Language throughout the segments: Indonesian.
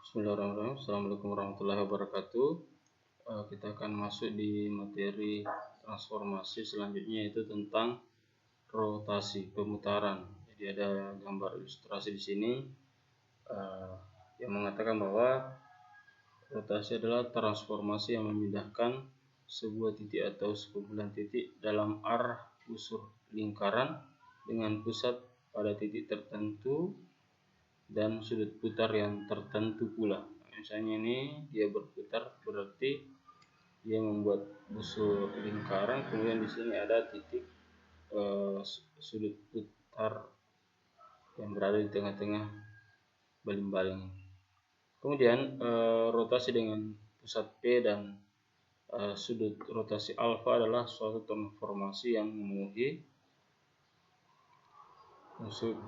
Bismillahirrahmanirrahim. Assalamualaikum warahmatullahi wabarakatuh. Kita akan masuk di materi transformasi selanjutnya, yaitu tentang rotasi, pemutaran. Jadi ada gambar ilustrasi di sini yang mengatakan bahwa rotasi adalah transformasi yang memindahkan sebuah titik atau sekumpulan titik dalam arah busur lingkaran dengan pusat pada titik tertentu dan sudut putar yang tertentu pula. Misalnya ini dia berputar, berarti dia membuat busur lingkaran, kemudian di sini ada titik sudut putar yang berada di tengah-tengah baling-baling. Kemudian rotasi dengan pusat P dan sudut rotasi alfa adalah suatu transformasi yang memenuhi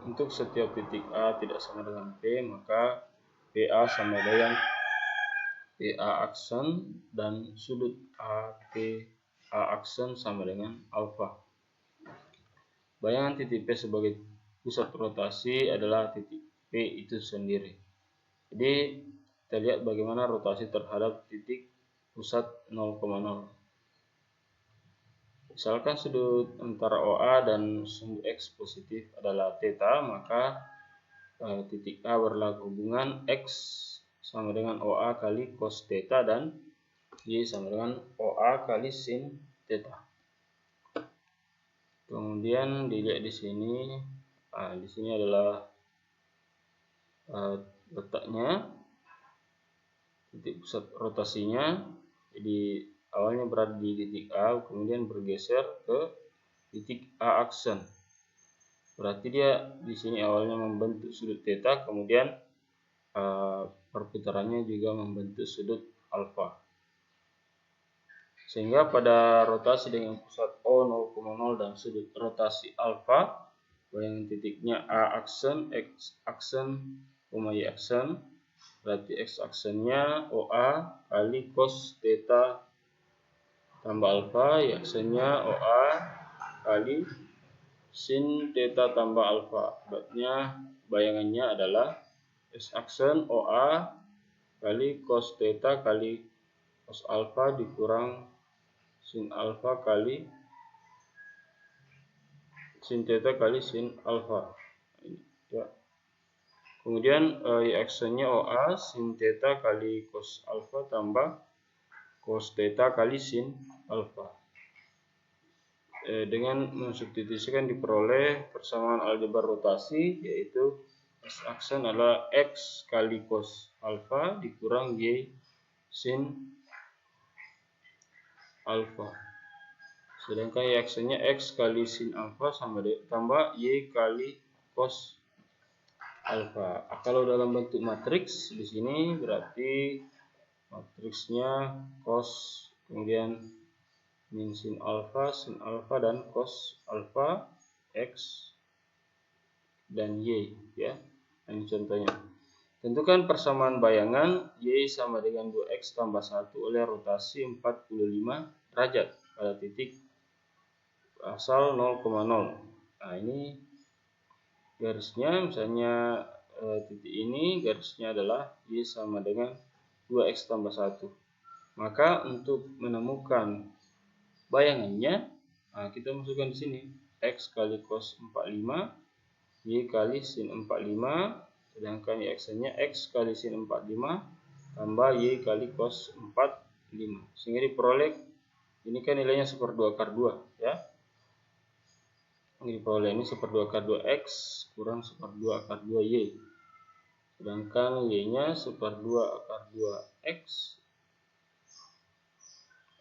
untuk setiap titik A tidak sama dengan P, maka PA sama dengan PA aksen dan sudut AP A aksen sama dengan alfa. Bayangan titik P sebagai pusat rotasi adalah titik P itu sendiri. Jadi kita lihat bagaimana rotasi terhadap titik pusat 0,0. Misalkan sudut antara OA dan sumbu X positif adalah theta, maka titik A berlaku hubungan X sama dengan OA kali cos theta dan Y sama dengan OA kali sin theta. Kemudian dilihat di sini, di sini adalah letaknya titik pusat rotasinya. Jadi awalnya berada di titik A, kemudian bergeser ke titik A aksen. Berarti dia di sini awalnya membentuk sudut theta, kemudian perputarannya juga membentuk sudut alfa. Sehingga pada rotasi dengan pusat O 0,0 dan sudut rotasi alfa, bayangan titiknya A aksen, X aksen, Y aksen, berarti X aksennya OA kali cos theta tambah alfa, Y aksennya OA kali sin theta tambah alfa. Berarti bayangannya adalah X aksen OA kali cos theta kali cos alfa dikurang sin alfa kali sin theta kali sin alfa. Ya. Kemudian Y aksennya OA sin theta kali cos alfa tambah cos theta kali sin alfa. Dengan mensubstitusikan diperoleh persamaan aljabar rotasi, yaitu X aksen adalah X kali cos alfa dikurang Y sin alfa. Sedangkan Y aksennya X kali sin alfa sama tambah Y kali cos alfa. Kalau dalam bentuk matriks di sini berarti matriksnya cos, kemudian min sin alfa dan cos alfa, X dan Y, ya. Ini contohnya. Tentukan persamaan bayangan Y sama dengan 2X tambah 1 oleh rotasi 45 derajat pada titik asal 0,0. Nah, ini garisnya, misalnya titik ini garisnya adalah Y sama dengan 2X tambah 1. Maka untuk menemukan bayangannya, kita masukkan di sini X kali cos 45, Y kali sin 45, sedangkan Y aksennya X kali sin 45 tambah Y kali cos 45. Sehingga diperoleh, ini kan nilainya 1/2 akar 2, ya. Ini diperoleh ini 1/2 akar 2X kurang 1/2 akar 2 Y. Sedangkan Y-nya 1/2 akar 2X.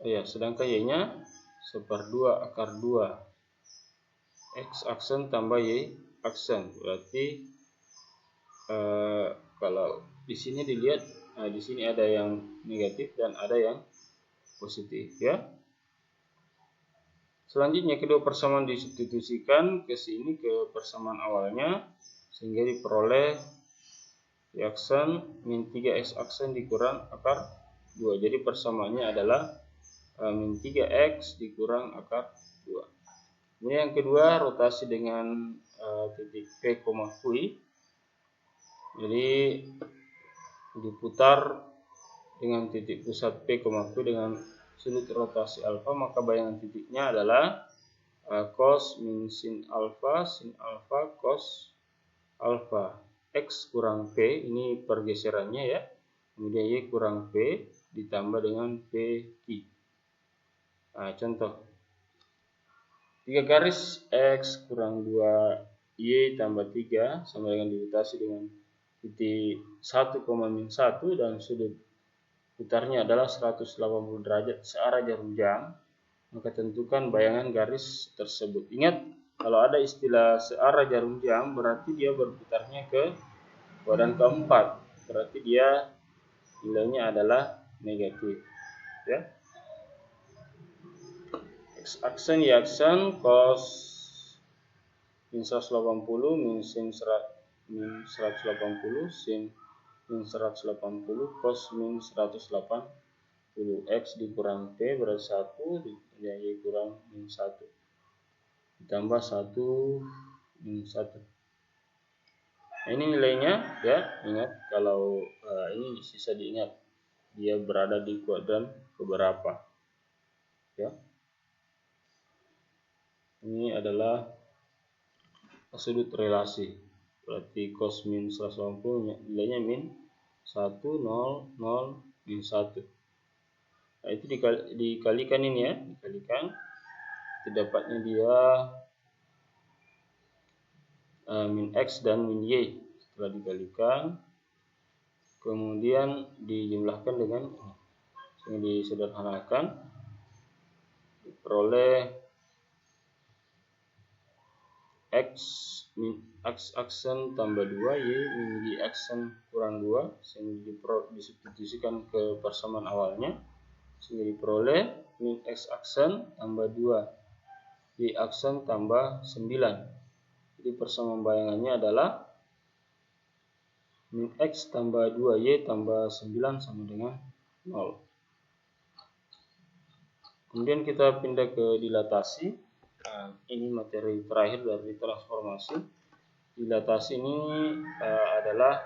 Sedangkan Y-nya 1/2 akar 2 X aksen tambah Y aksen. Berarti kalau di sini dilihat, di sini ada yang negatif dan ada yang positif, ya. Selanjutnya kedua persamaan disubstitusikan ke sini ke persamaan awalnya, sehingga diperoleh Y aksen min 3X aksen dikurang akar 2. Jadi persamaannya adalah min 3X dikurang akar 2. Kemudian yang kedua, rotasi dengan titik P, Q. Jadi diputar dengan titik pusat P, Q dengan sudut rotasi alfa, maka bayangan titiknya adalah cos min sin alfa cos alfa. X kurang P, ini pergeserannya ya. Kemudian Y kurang P ditambah dengan PQ. Nah, contoh. 3 garis X kurang 2 Y tambah 3 sama dengan dilintasi dengan titik 1, min 1 dan sudut putarnya adalah 180 derajat searah jarum jam, maka tentukan bayangan garis tersebut. Ingat, kalau ada istilah searah jarum jam berarti dia berputarnya ke kuadran keempat, berarti dia nilainya adalah negatif ya. X aksen Y aksen cos min 180 min sin 180 sin min 180 cos min 180 X dikurang P berarti 1 dan Y kurang min 1 ditambah 1 min 1. Nah, ini nilainya ya. Ingat, kalau ini bisa diingat dia berada di kuadran keberapa ya. Ini adalah sudut relasi, berarti cos min 180 nilainya min 1, 0, 0, min 1. Nah, itu dikalikan ini ya, dikalikan, dapatnya dia min X dan min Y. Setelah dikalikan, kemudian dijumlahkan dengan ini, disederhanakan, diperoleh X min X aksen tambah 2 Y min Y aksen kurang 2 sehingga disubstitusikan ke persamaan awalnya, sehingga diperoleh min X aksen tambah 2 Y aksen tambah 9. Jadi persamaan bayangannya adalah min X tambah 2 Y tambah 9 sama dengan 0. Kemudian kita pindah ke dilatasi. Nah, ini materi terakhir dari transformasi. Dilatasi ini adalah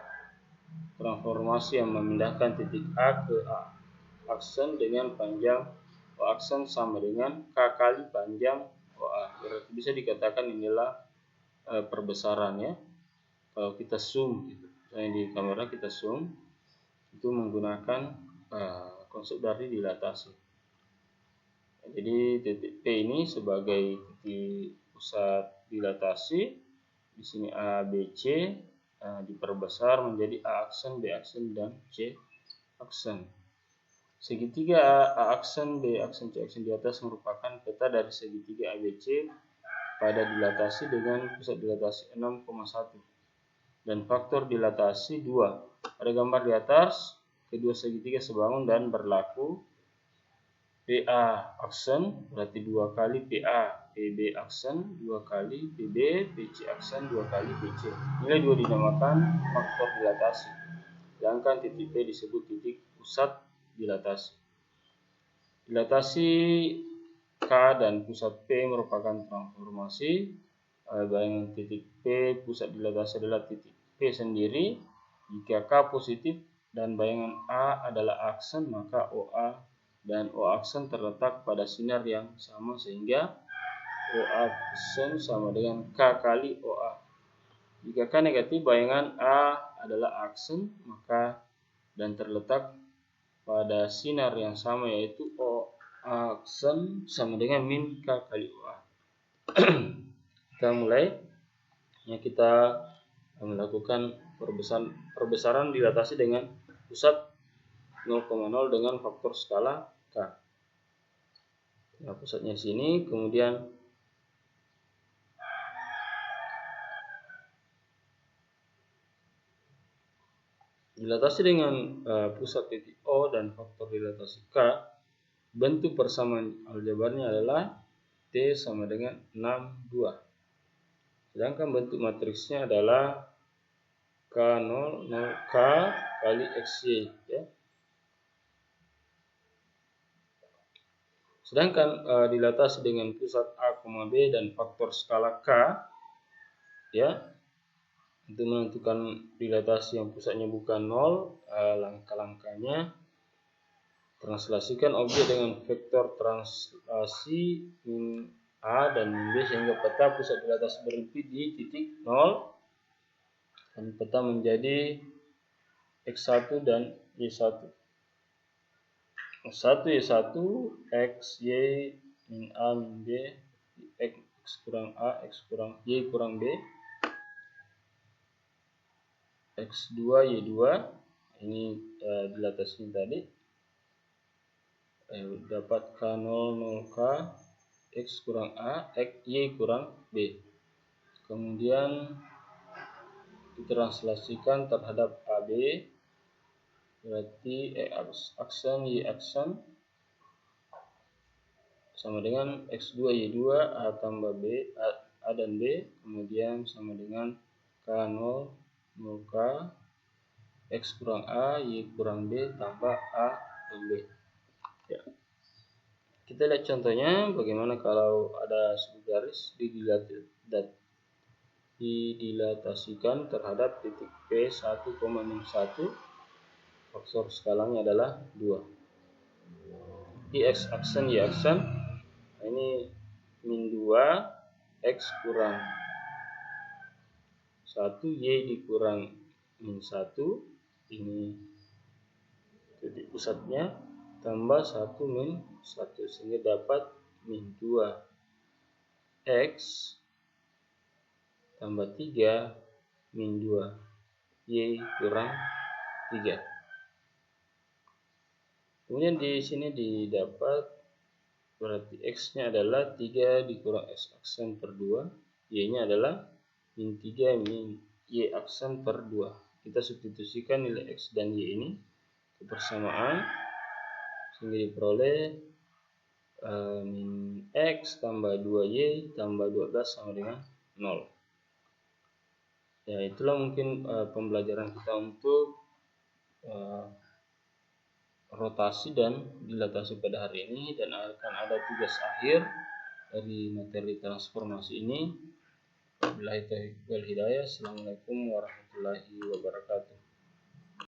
transformasi yang memindahkan titik A ke A aksen dengan panjang O aksen sama dengan K kali panjang OA. Berarti bisa dikatakan inilah perbesaran ya. Kalau kita zoom gitu. Misalnya di kamera kita zoom, itu menggunakan konsep dari dilatasi. Jadi titik P ini sebagai titik pusat dilatasi. Di sini A, B, C diperbesar menjadi A aksen, B aksen, dan C aksen. Segitiga A aksen, B aksen, C aksen di atas merupakan peta dari segitiga ABC pada dilatasi dengan pusat dilatasi 6,1 dan faktor dilatasi 2. Pada gambar di atas, kedua segitiga sebangun dan berlaku. PA aksen berarti 2 kali PA, PB aksen 2 kali PB, PC aksen 2 kali PC. Nilai 2 dinamakan faktor dilatasi. Sedangkan titik P disebut titik pusat dilatasi. Dilatasi K dan pusat P merupakan transformasi. Bayangan titik P pusat dilatasi adalah titik P sendiri. Jika K positif dan bayangan A adalah aksen, maka OA dan O aksen terletak pada sinar yang sama sehingga O aksen sama dengan K kali OA. Jika K negatif, bayangan A adalah aksen maka dan terletak pada sinar yang sama yaitu O aksen sama dengan min K kali OA. Kita mulai ya, kita melakukan perbesaran dilatasi dengan pusat 0,0 dengan faktor skala K. Nah, pusatnya sini, kemudian dilatasi dengan pusat titik O dan faktor dilatasi K. Bentuk persamaan aljabarnya adalah T sama dengan 62. Sedangkan bentuk matriksnya adalah K0, 0K kali XY ya. Sedangkan dilatasi dengan pusat A, B dan faktor skala K ya. Untuk menentukan dilatasi yang pusatnya bukan 0, langkah-langkahnya translasikan objek dengan vektor translasi min A dan min B sehingga peta pusat dilatasi berhenti di titik 0 dan peta menjadi X1 dan Y1. X1 Y1 X Y min A min B X kurang A X kurang Y kurang B X2 Y2 ini dilatasinya tadi dapat K0 0K X kurang A X Y kurang B. Kemudian ditranslasikan terhadap AB berarti aksen Y aksen sama dengan X2 Y2 A tambah B A dan B, kemudian sama dengan K0 0K X kurang A Y kurang B tambah A dan B. Ya. Kita lihat contohnya bagaimana kalau ada suku garis didilatasikan terhadap titik P 1,61, faktor skalanya adalah 2. Di X aksen Y aksen, nah ini min 2 X kurang 1 Y dikurang min 1, ini titik pusatnya, tambah 1 min 1 sehingga dapat min 2 X tambah 3 min 2 Y kurang 3. Kemudian di sini didapat berarti X-nya adalah 3 dikurang X aksen per 2, Y-nya adalah min 3 min Y aksen per 2. Kita substitusikan nilai X dan Y ini ke persamaan sehingga diperoleh min X tambah 2Y tambah 12 sama dengan 0. Ya, itulah mungkin pembelajaran kita untuk rotasi dan dilatasi pada hari ini, dan akan ada tugas akhir dari materi transformasi ini. Wabillahi taufiq wal hidayah. Assalamualaikum warahmatullahi wabarakatuh.